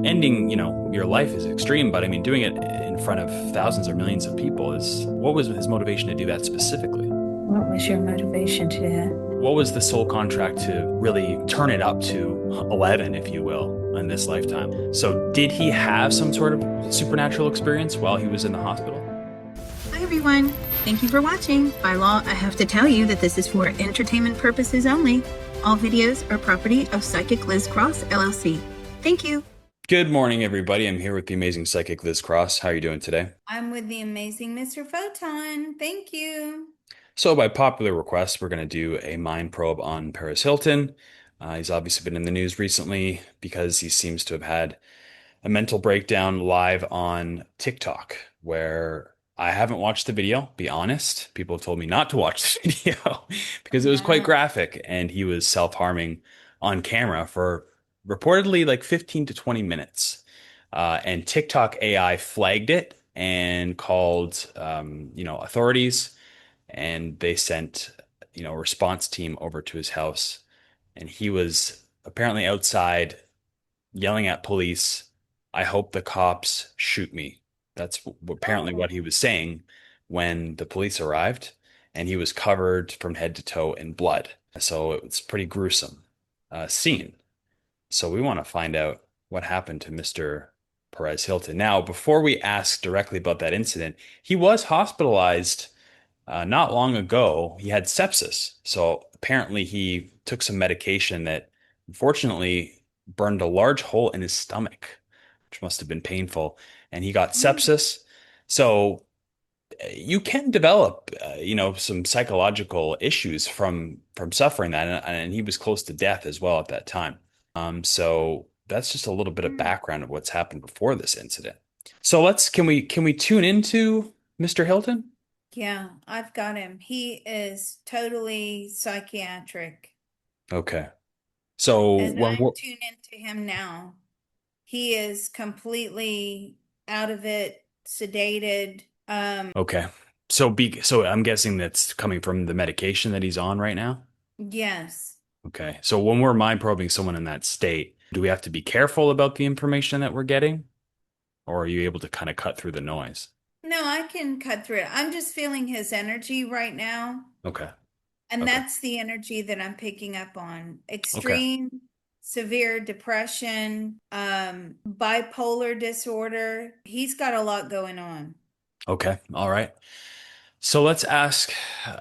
ending, your life is extreme, but I mean, doing it in front of thousands or millions of people what was his motivation to do that specifically? What was your motivation to that? What was the soul contract to really turn it up to 11, if you will, in this lifetime? So, did he have some sort of supernatural experience while he was in the hospital? Hi, everyone. Thank you for watching. By law, I have to tell you that this is for entertainment purposes only. All videos are property of Psychic Liz Cross, LLC. Thank you. Good morning, everybody. I'm here with the amazing psychic Liz Cross. How are you doing today? I'm with the amazing Mr. Photon. Thank you. So, by popular request, we're going to do a mind probe on Perez Hilton. He's obviously been in the news recently because he seems to have had a mental breakdown live on TikTok, where I haven't watched the video, be honest. People have told me not to watch the video because it was quite No. graphic and he was self-harming on camera for reportedly like 15 to 20 minutes. And TikTok AI flagged it and called, authorities, and they sent, a response team over to his house, and he was apparently outside yelling at police, "I hope the cops shoot me." That's apparently Oh, what he was saying when the police arrived, and he was covered from head to toe in blood. So it's pretty gruesome scene. So we want to find out what happened to Mr. Perez Hilton. Now, before we ask directly about that incident, he was hospitalized not long ago. He had sepsis. So apparently he took some medication that unfortunately burned a large hole in his stomach, which must have been painful. And he got mm, sepsis. So you can develop, some psychological issues from suffering that. And he was close to death as well at that time. So that's just a little bit of mm. background of what's happened before this incident. So can we tune into Mr. Hilton? Yeah, I've got him. He is totally psychiatric. Okay. So As when I'm we're tuned into him now, he is completely out of it, sedated. okay. So I'm guessing that's coming from the medication that he's on right now. Yes. Okay. So when we're mind probing someone in that state, do we have to be careful about the information that we're getting, or are you able to kind of cut through the noise? No, I can cut through it. I'm just feeling his energy right now. Okay. And Okay. that's the energy that I'm picking up on. Okay. Extreme, severe depression, bipolar disorder. He's got a lot going on. Okay. All right. So let's ask,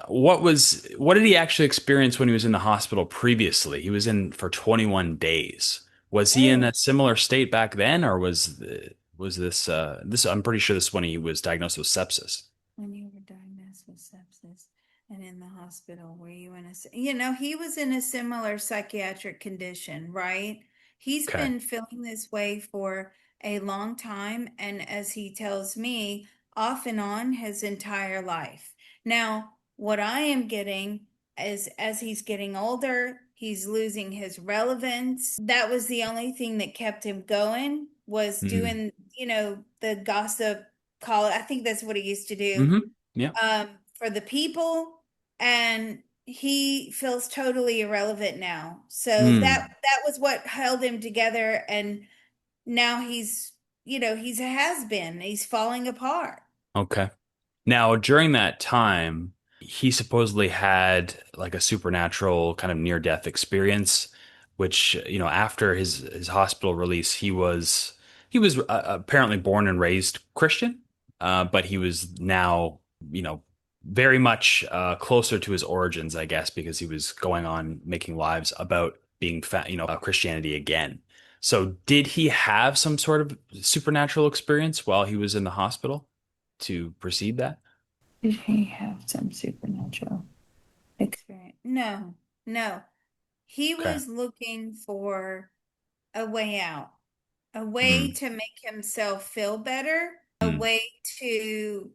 what did he actually experience when he was in the hospital previously? He was in for 21 days. Was he in Oh, a similar state back then, or was this I'm pretty sure this is when he was diagnosed with sepsis. when you were diagnosed with sepsis and in the hospital, were you in he was in a similar psychiatric condition, right? He's Okay. been feeling this way for a long time, and as he tells me, off and on his entire life. Now, what I am getting is as he's getting older, he's losing his relevance. That was the only thing that kept him going, was Mm. doing, the gossip call. I think that's what he used to do Hmm. Yeah. for the people, and he feels totally irrelevant now. So that Mm. that was what held him together, and now he's a has been. He's falling apart. Okay. Now, during that time, he supposedly had like a supernatural kind of near-death experience, which, after his hospital release, he was apparently born and raised Christian, but he was now, very much closer to his origins, I guess, because he was going on making lives about being Christianity again. So, did he have some sort of supernatural experience while he was in the hospital to precede that? Did he have some supernatural experience? No, no. He Okay. was looking for a way out, a way Mm, to make himself feel better, a mm, way to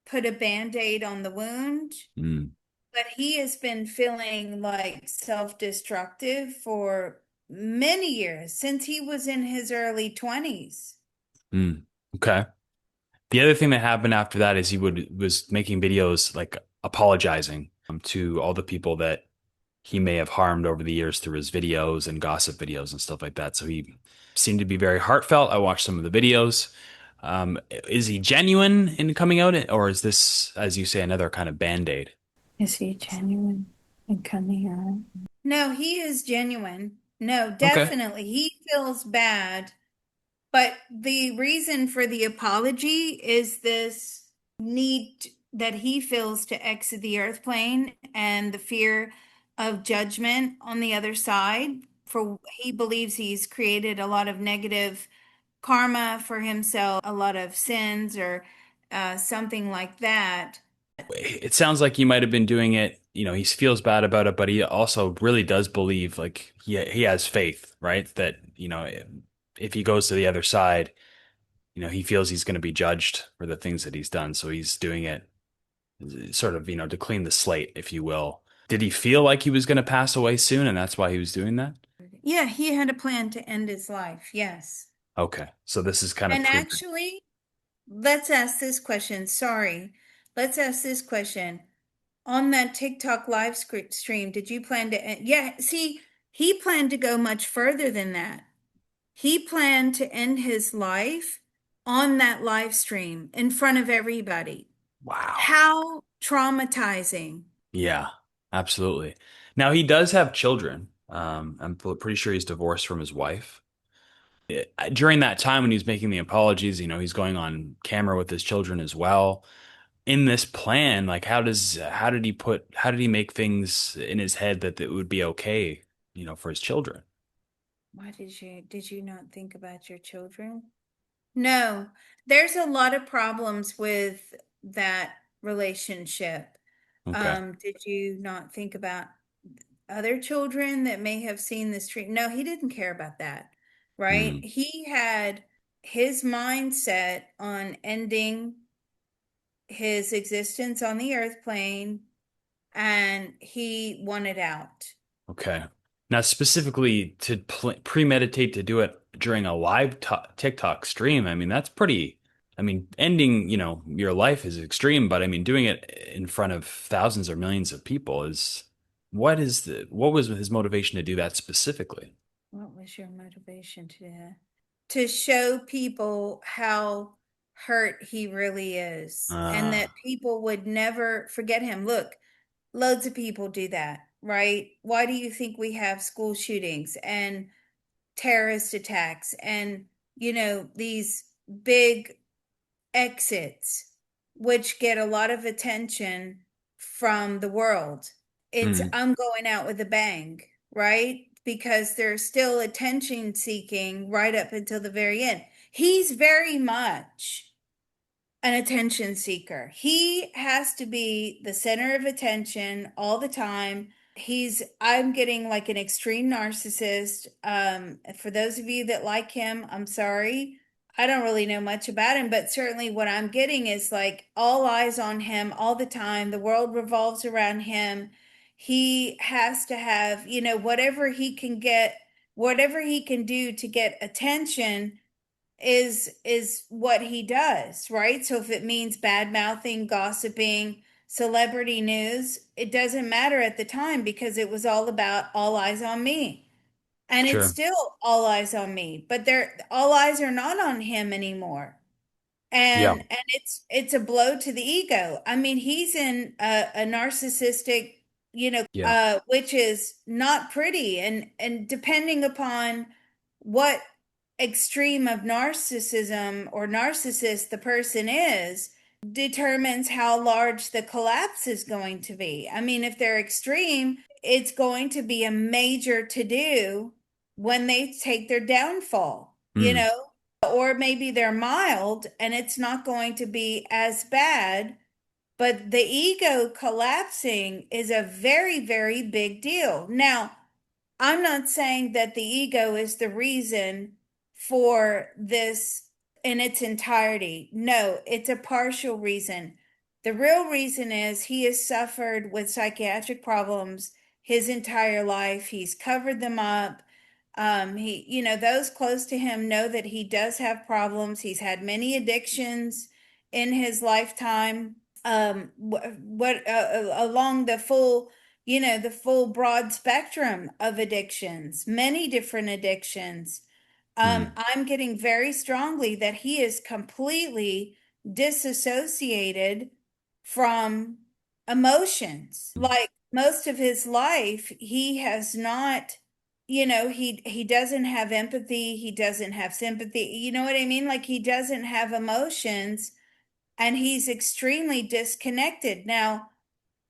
put a band-aid on the wound. mm, But he has been feeling like self-destructive for many years, since he was in his early 20s. mm. Okay. The other thing that happened after that is he was making videos like apologizing to all the people that he may have harmed over the years through his videos and gossip videos and stuff like that. So he seemed to be very heartfelt. I watched some of the videos. Is he genuine in coming out, or is this, as you say, another kind of band-aid? Is he genuine in coming out? No, he is genuine. No, Okay. definitely. He feels bad. But the reason for the apology is this need that he feels to exit the earth plane and the fear of judgment on the other side. For he believes he's created a lot of negative karma for himself, a lot of sins or something like that. It sounds like he might have been doing it, he feels bad about it, but he also really does believe, like, he has faith, right? That, if he goes to the other side, he feels he's going to be judged for the things that he's done. So he's doing it sort of, to clean the slate, if you will. Did he feel like he was going to pass away soon and that's why he was doing that? Yeah, he had a plan to end his life. Yes. Okay. So this is kind of And pre. actually, let's ask this question. Sorry. Let's ask this question. On that TikTok live stream, did you plan to end? Yeah, see, he planned to go much further than that. He planned to end his life on that live stream in front of everybody. Wow. How traumatizing. Yeah, absolutely. Now he does have children. I'm pretty sure he's divorced from his wife. During that time when he's making the apologies, he's going on camera with his children as well. In this plan, like how did he make things in his head that it would be okay, for his children? Why did you not think about your children? No, there's a lot of problems with that relationship. Okay. Did you not think about other children that may have seen this treat? No, he didn't care about that, right? Hmm. He had his mindset on ending his existence on the earth plane and he wanted out. Okay. Now, specifically to premeditate to do it during a live TikTok stream, I mean, that's pretty, I mean, ending, your life is extreme, but I mean, doing it in front of thousands or millions of people what was his motivation to do that specifically? What was your motivation to do that? To show people how hurt he really is and Uh, that people would never forget him. Look, loads of people do that, right? Why do you think we have school shootings and terrorist attacks and, these big exits, which get a lot of attention from the world? It's hmm, I'm going out with a bang, right? Because they're still attention seeking right up until the very end. He's very much an attention seeker. He has to be the center of attention all the time. I'm getting like an extreme narcissist. For those of you that like him, I'm sorry. I don't really know much about him, but certainly what I'm getting is like all eyes on him all the time. The world revolves around him. He has to have, whatever he can get, whatever he can do to get attention is what he does, right? So if it means bad mouthing, gossiping, celebrity news, it doesn't matter at the time because it was all about all eyes on me. And it's sure. still all eyes on me, but they're all eyes are not on him anymore. Yeah. And it's a blow to the ego. I mean, he's in a narcissistic, Yeah. which is not pretty. And depending upon what extreme of narcissism or narcissist the person is, determines how large the collapse is going to be. I mean, if they're extreme, it's going to be a major to do when they take their downfall, Hmm. or maybe they're mild and it's not going to be as bad. But the ego collapsing is a very, very big deal. Now, I'm not saying that the ego is the reason for this in its entirety. No, it's a partial reason. The real reason is he has suffered with psychiatric problems his entire life. He's covered them up. Those close to him know that he does have problems. He's had many addictions in his lifetime. What along the full the full broad spectrum of addictions, many different addictions. Mm, I'm getting very strongly that he is completely disassociated from emotions. Like most of his life, he has not, he doesn't have empathy, he doesn't have sympathy. You know what I mean? Like he doesn't have emotions and he's extremely disconnected. Now,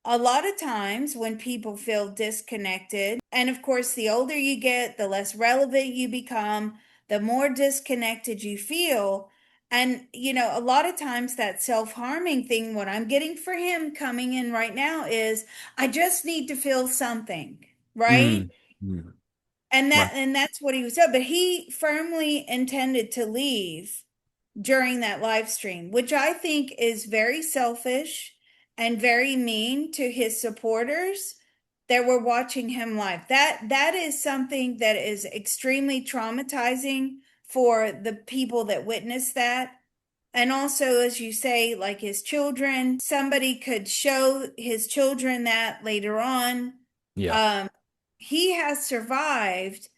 a lot of times when people feel disconnected, and of course, the older you get, the less relevant you become, the more disconnected you feel. And, a lot of times that self-harming thing, what I'm getting for him coming in right now is, I just need to feel something, right? mm, mm. And that Right. and that's what he was doing. But he firmly intended to leave during that live stream, which I think is very selfish and very mean to his supporters that were watching him live. That is something that is extremely traumatizing for the people that witnessed that. And also, as you say, like his children, somebody could show his children that later on. Yeah. Um, he has survived.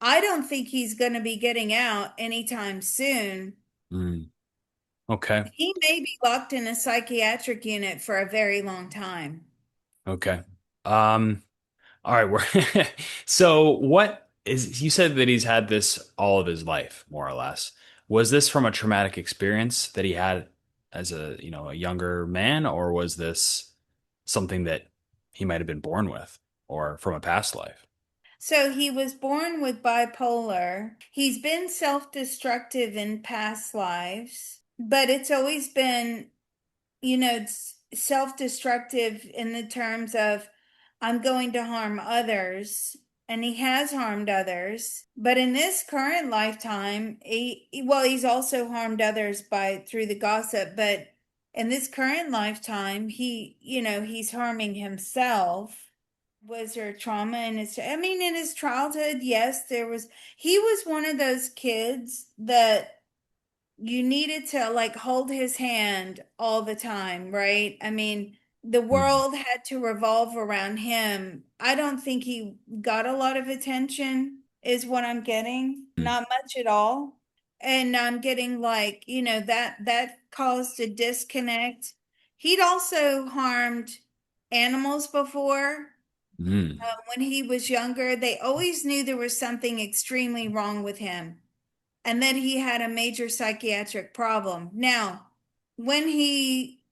I don't think he's going to be getting out anytime soon. Mm. Okay. He may be locked in a psychiatric unit for a very long time. Okay. Um, all right. We're so what is you said that he's had this all of his life, more or less. Was this from a traumatic experience that he had as a younger man, or was this something that he might have been born with or from a past life? So he was born with bipolar. He's been self-destructive in past lives, but it's always been, it's self-destructive in the terms of I'm going to harm others. And he has harmed others. But in this current lifetime, well, he's also harmed others by through the gossip, but in this current lifetime, he's harming himself. Was there trauma in his, I mean, in his childhood? Yes, he was one of those kids that you needed to like hold his hand all the time, right? I mean, the Mm, world had to revolve around him. I don't think he got a lot of attention, is what I'm getting. mm, Not much at all. And I'm getting like, that caused a disconnect. He'd also harmed animals before. mm, When he was younger, they always knew there was something extremely wrong with him and that he had a major psychiatric problem. Now, when he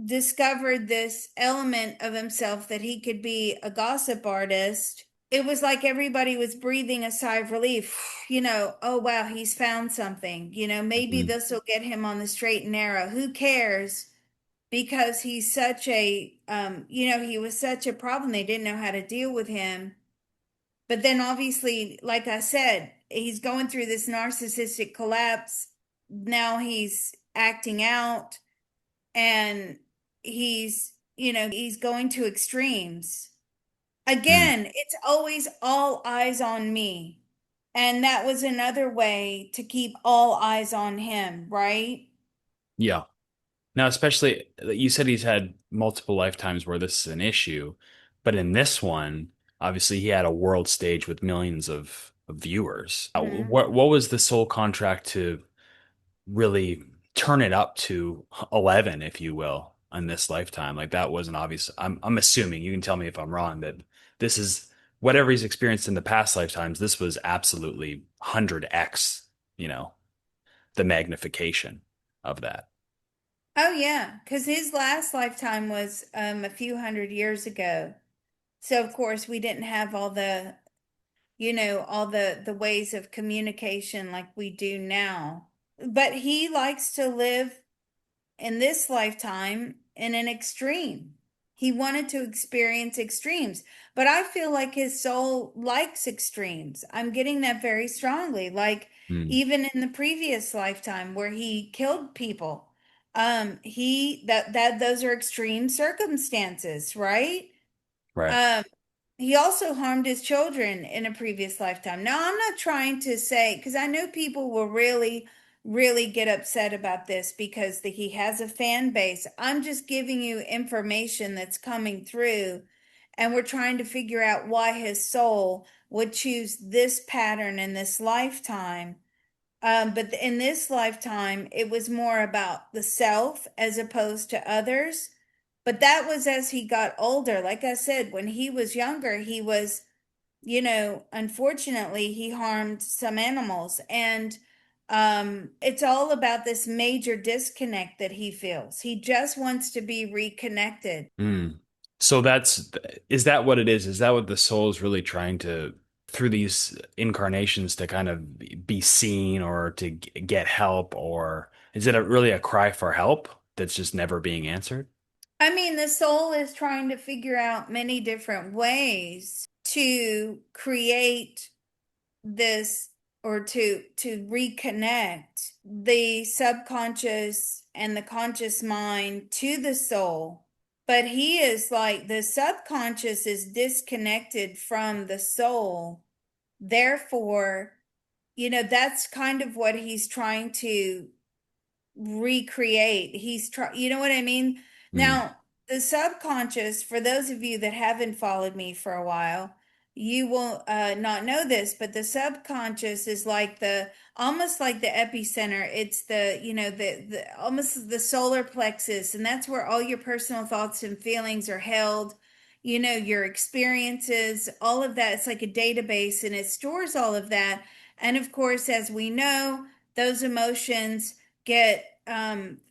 discovered this element of himself that he could be a gossip artist, it was like everybody was breathing a sigh of relief. Oh wow, he's found something. Maybe mm, this will get him on the straight and narrow. Who cares? Because he's such a, he was such a problem. They didn't know how to deal with him. But then obviously, like I said, he's going through this narcissistic collapse. Now he's acting out and he's going to extremes. mm. Again, it's always all eyes on me. And that was another way to keep all eyes on him, right? Yeah. Now, especially you said he's had multiple lifetimes where this is an issue, but in this one, obviously he had a world stage with millions of viewers. Mhm. What was the sole contract to really turn it up to 11, if you will, in this lifetime? Like that wasn't obvious. I'm assuming you can tell me if I'm wrong that this is whatever he's experienced in the past lifetimes. This was absolutely 100x, the magnification of that. Oh yeah, because his last lifetime was a few hundred years ago. So of course we didn't have all the ways of communication like we do now. But he likes to live in this lifetime in an extreme. He wanted to experience extremes, but I feel like his soul likes extremes. I'm getting that very strongly. Like Mm, even in the previous lifetime where he killed people, he that those are extreme circumstances, right? right. Um, he also harmed his children in a previous lifetime. Now, I'm not trying to say, because I know people will really really get upset about this because he has a fan base. I'm just giving you information that's coming through, and we're trying to figure out why his soul would choose this pattern in this lifetime. But in this lifetime, it was more about the self as opposed to others. But that was as he got older. Like I said, when he was younger, he was, unfortunately, he harmed some animals. And it's all about this major disconnect that he feels. He just wants to be reconnected. Mm. So is that what it is? Is that what the soul is really trying to, through these incarnations, to kind of be seen or to get help? Or is it really a cry for help that's just never being answered? I mean, the soul is trying to figure out many different ways to create this, or to reconnect the subconscious and the conscious mind to the soul. But he is like, the subconscious is disconnected from the soul. Therefore, that's kind of what he's trying to recreate. You know what I mean? Mm. Now, the subconscious, for those of you that haven't followed me for a while, you will not know this, but the subconscious is like almost like the epicenter. It's the almost the solar plexus, and that's where all your personal thoughts and feelings are held. Your experiences, all of that. It's like a database, and it stores all of that. And of course, as we know, those emotions get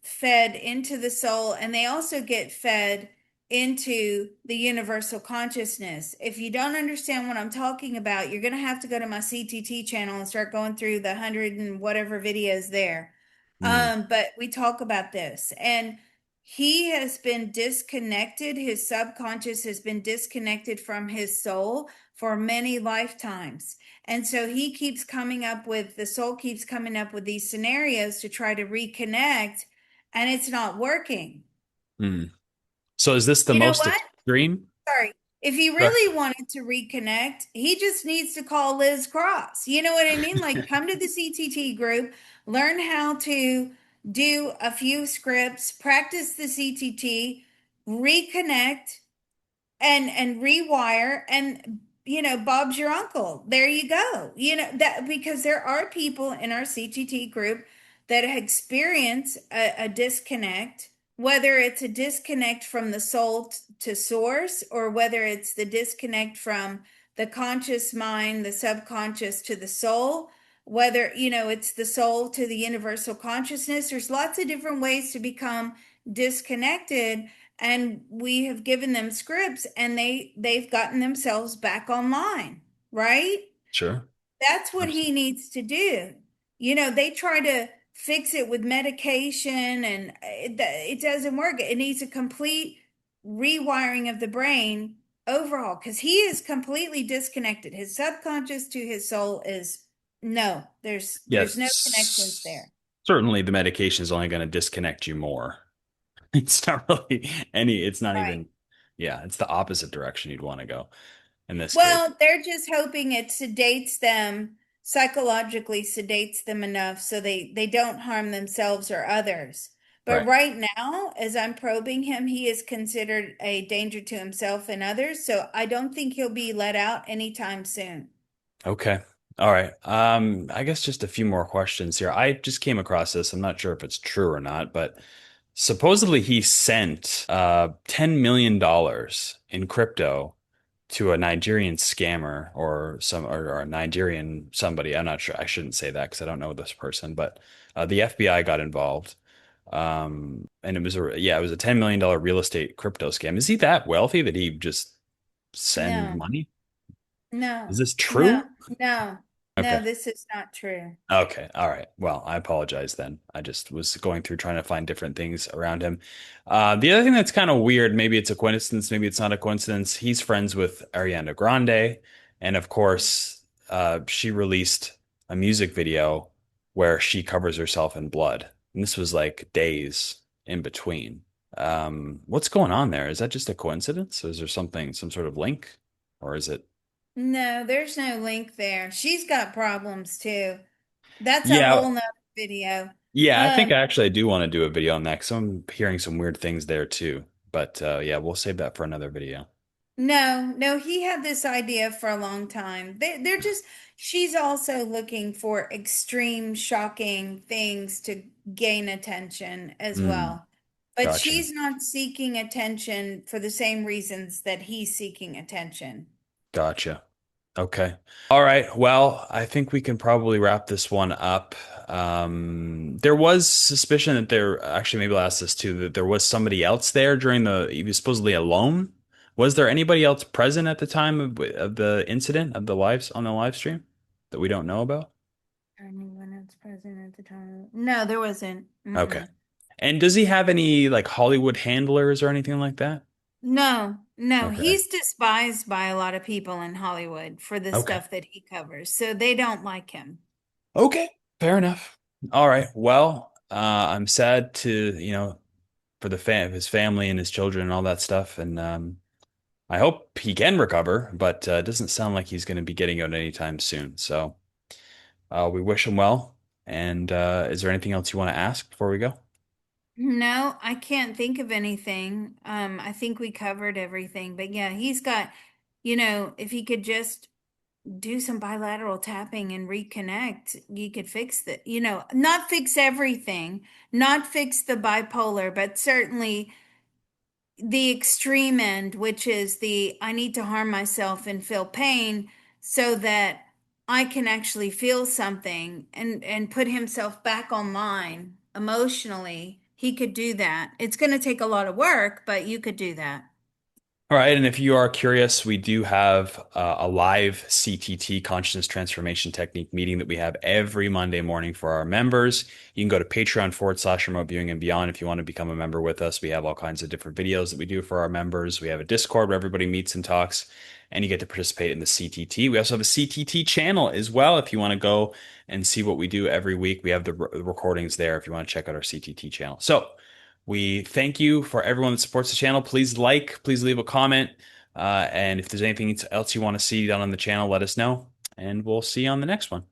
fed into the soul, and they also get fed into the universal consciousness. If you don't understand what I'm talking about, you're going to have to go to my CTT channel and start going through the 100 and whatever videos there. Mm. But we talk about this, and he has been disconnected. His subconscious has been disconnected from his soul for many lifetimes. And so the soul keeps coming up with these scenarios to try to reconnect, and it's not working. Mm. So is this the You know most what? extreme? Sorry. If he Right. really wanted to reconnect, he just needs to call Liz Cross. You know what I mean? Like, come to the CTT group, learn how to do a few scripts, practice the CTT, reconnect, and rewire, and Bob's your uncle. There you go. That, because there are people in our CTT group that experience a disconnect, whether it's a disconnect from the soul to source, or whether it's the disconnect from the conscious mind, the subconscious to the soul, whether it's the soul to the universal consciousness. There's lots of different ways to become disconnected, and we have given them scripts, and they've gotten themselves back online, right? Sure. That's what he Absolutely. needs to do. They try to fix it with medication, and it doesn't work. It needs a complete rewiring of the brain overhaul, because he is completely disconnected. His subconscious to his soul is no, there's no connections Yes. there. Certainly the medication is only going to disconnect you more. It's not really it's not Right. even, yeah, it's the opposite direction you'd want to go in this case. Well, they're just hoping it sedates them, psychologically sedates them enough so they don't harm themselves or others. But Right. right now, as I'm probing him, he is considered a danger to himself and others. So I don't think he'll be let out anytime soon. Okay. All right. I guess just a few more questions here. I just came across this. I'm not sure if it's true or not, but supposedly he sent $10 million in crypto to a Nigerian scammer or a Nigerian somebody. I'm not sure. I shouldn't say that because I don't know this person, but the FBI got involved. And it was a $10 million real estate crypto scam. Is he that wealthy that he just send No, money? Is no, this no, true? no, Okay. no, this is not true. Okay. All right. Well, I apologize then. I just was going through trying to find different things around him. The other thing that's kind of weird, maybe it's a coincidence, maybe it's not a coincidence. He's friends with Ariana Grande. And of course, she released a music video where she covers herself in blood. And this was like days in between. What's going on there? Is that just a coincidence? Is there something, some sort of link? Or is it? No, there's no link there. She's got problems too. That's a Yeah, whole nother video. Yeah, I think Um, actually I do want to do a video on that because I'm hearing some weird things there too. But yeah, we'll save that for another video. no, no, he had this idea for a long time. They're just, she's also looking for extreme, shocking things to gain attention as Mm, well. But gotcha. she's not seeking attention for the same reasons that he's seeking attention. Gotcha. Okay. All right. Well, I think we can probably wrap this one up. There was suspicion that there, actually, maybe I'll ask this too, that there was somebody else there during he was supposedly alone. Was there anybody else present at the time of the incident of on the live stream that we don't know about? Anyone else present at the time? No, there wasn't. Okay. Mm-mm. And does he have any like Hollywood handlers or anything like that? No, no, Okay. he's despised by a lot of people in Hollywood for the Okay. stuff that he covers, so they don't like him. Okay. Fair enough. All right. Well, I'm sad to, for his family and his children and all that stuff. And I hope he can recover, but it doesn't sound like he's going to be getting out anytime soon. So we wish him well. And is there anything else you want to ask before we go? No, I can't think of anything. I think we covered everything, but yeah, he's got, if he could just do some bilateral tapping and reconnect, you could fix not fix everything, not fix the bipolar, but certainly the extreme end, which is the I need to harm myself and feel pain so that I can actually feel something and put himself back online emotionally. He could do that. It's going to take a lot of work, but you could do that. All right, and if you are curious, we do have a live CTT consciousness transformation technique meeting that we have every Monday morning for our members. You can go to Patreon// remote viewing and beyond if you want to become a member with us. We have all kinds of different videos that we do for our members. We have a Discord where everybody meets and talks, and you get to participate in the CTT. We also have a CTT channel as well if you want to go and see what we do every week. We have the recordings there if you want to check out our CTT channel. So, we thank you for everyone that supports the channel. Please leave a comment. And if there's anything else you want to see done on the channel, let us know. And we'll see you on the next one.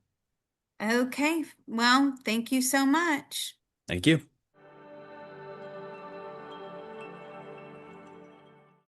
Okay. Well, thank you so much. Thank you.